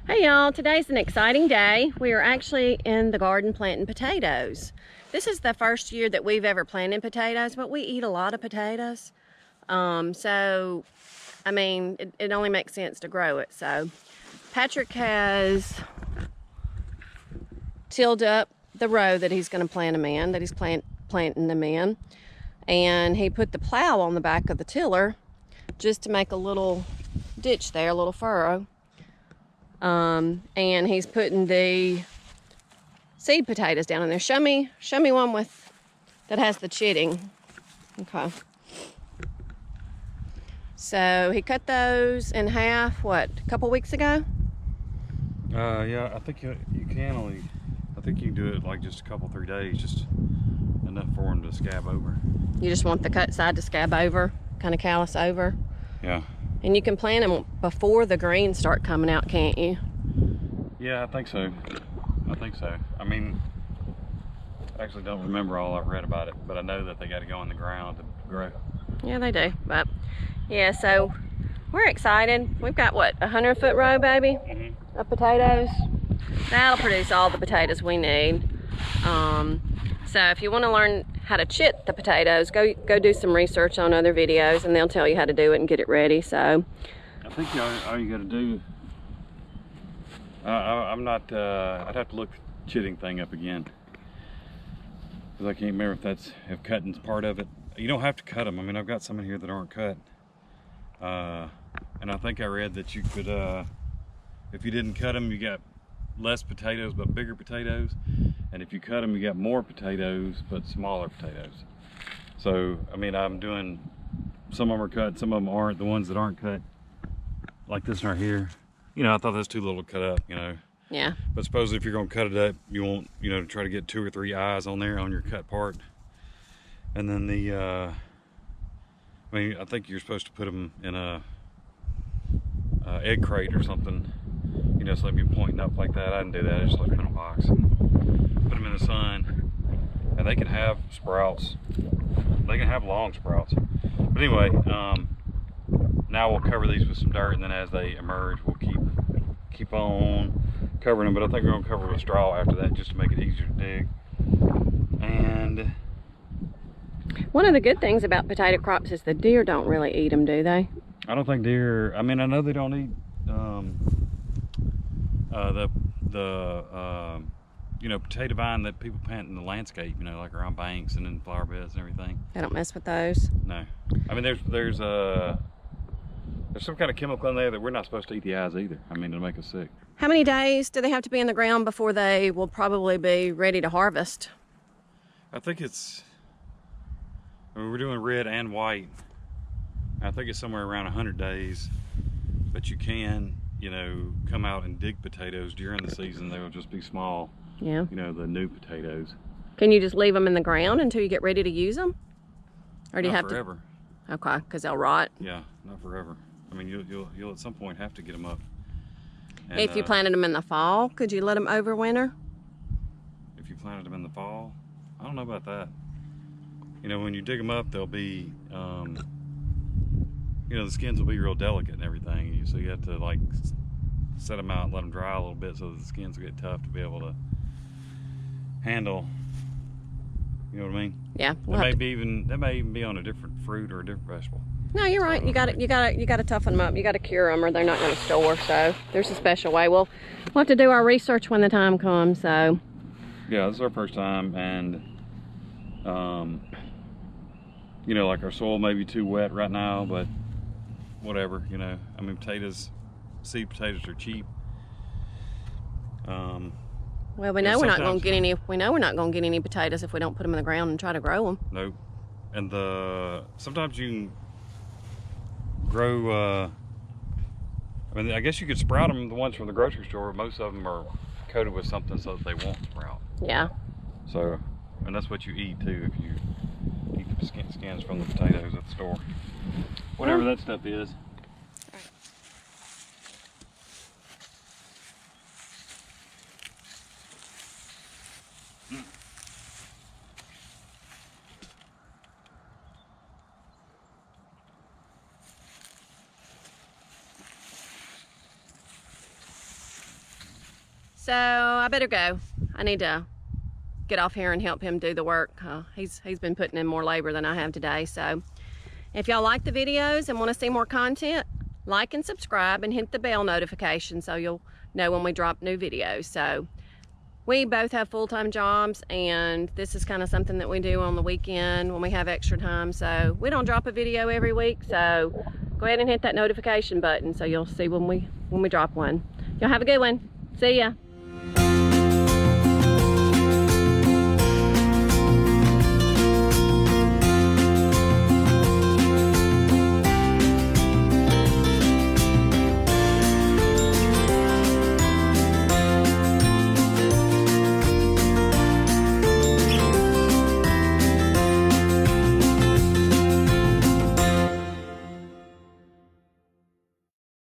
Hey y'all, today's an exciting day. We are actually in the garden planting potatoes. This is the first year that we've ever planted potatoes, but we eat a lot of potatoes. It only makes sense to grow it. So Patrick has tilled up the row that he's going to plant them in, that he's planting them in. And he put the plow on the back of the tiller just to make a little ditch there, a little furrow. And he's putting the seed potatoes down in there. Show me one that has the chitting. Okay. So he cut those in half, a couple weeks ago? Yeah, I think you can do it like just a couple, 3 days, just enough for them to scab over. You just want the cut side to scab over, kind of callus over? Yeah. And you can plant them before the greens start coming out, can't you? Yeah, I think so. I mean, I actually don't remember all I've read about it, but I know that they got to go in the ground to grow. Yeah, they do. But yeah, so we're excited. We've got 100-foot row, baby, of potatoes. That'll produce all the potatoes we need. So if you want to learn how to chit the potatoes, go do some research on other videos, and they'll tell you how to do it and get it ready. So I think all you got to do. I'm not. I'd have to look the chitting thing up again, because I can't remember if cutting's part of it. You don't have to cut them. I mean, I've got some in here that aren't cut, and I think I read that you could, if you didn't cut them, you got less potatoes but bigger potatoes, and if you cut them, you got more potatoes but smaller potatoes. So I mean, I'm doing, some of them are cut, some of them aren't. The ones that aren't cut, like this one right here, you know, I thought that's too little to cut up, you know. yeah. But suppose if you're gonna cut it up, you want, you know, to try to get 2 or 3 eyes on there on your cut part. And then I mean, I think you're supposed to put them in a egg crate or something, you know, so they'd be pointing up like that. I didn't do that. I just left them in a box and put them in the sun, and they can have sprouts. They can have long sprouts. But anyway, now we'll cover these with some dirt, and then as they emerge, we'll keep on covering them. But I think we're gonna cover with straw after that, just to make it easier to dig. And One of the good things about potato crops is the deer don't really eat them, do they? I don't think deer, I mean, I know they don't eat you know, potato vine that people plant in the landscape, you know, like around banks and in flower beds and everything. They don't mess with those? No. I mean, there's some kind of chemical in there that we're not supposed to eat the eyes either. I mean, it'll make us sick. How many days do they have to be in the ground before they will probably be ready to harvest? I think I mean, we're doing red and white. I think it's somewhere around 100 days, but you can, you know, come out and dig potatoes during the season. They will just be small. Yeah. You know, the new potatoes. Can you just leave them in the ground until you get ready to use them? Or do you have forever. to? Okay, because they'll rot. Yeah, not forever. I mean, you'll at some point have to get them up. And, if you planted them in the fall, could you let them overwinter? If you planted them in the fall, I don't know about that. You know, when you dig them up, they'll be, you know, the skins will be real delicate and everything. So you have to like set them out and let them dry a little bit so that the skins will get tough to be able to handle. You know what I mean? Yeah. That may even be on a different fruit or a different vegetable. No, you're right. You got to toughen them up. You got to cure them, or they're not going to store. So there's a special way. We'll have to do our research when the time comes. So yeah, this is our first time, and you know, like our soil may be too wet right now, but whatever, you know. I mean, seed potatoes are cheap. well, we know we're not going to get any. We know we're not going to get any potatoes if we don't put them in the ground and try to grow them. Nope. And sometimes you can grow. I mean, I guess you could sprout them. The ones from the grocery store, most of them are coated with something so that they won't sprout. Yeah. So, and that's what you eat too if you eat the skins from the potatoes at the store. Whatever that stuff is. So I better go. I need to get off here and help him do the work. He's been putting in more labor than I have today. So if y'all like the videos and want to see more content, like and subscribe and hit the bell notification so you'll know when we drop new videos. So we both have full-time jobs, and this is kind of something that we do on the weekend when we have extra time. So we don't drop a video every week, so go ahead and hit that notification button so you'll see when we drop one. Y'all have a good one. See ya.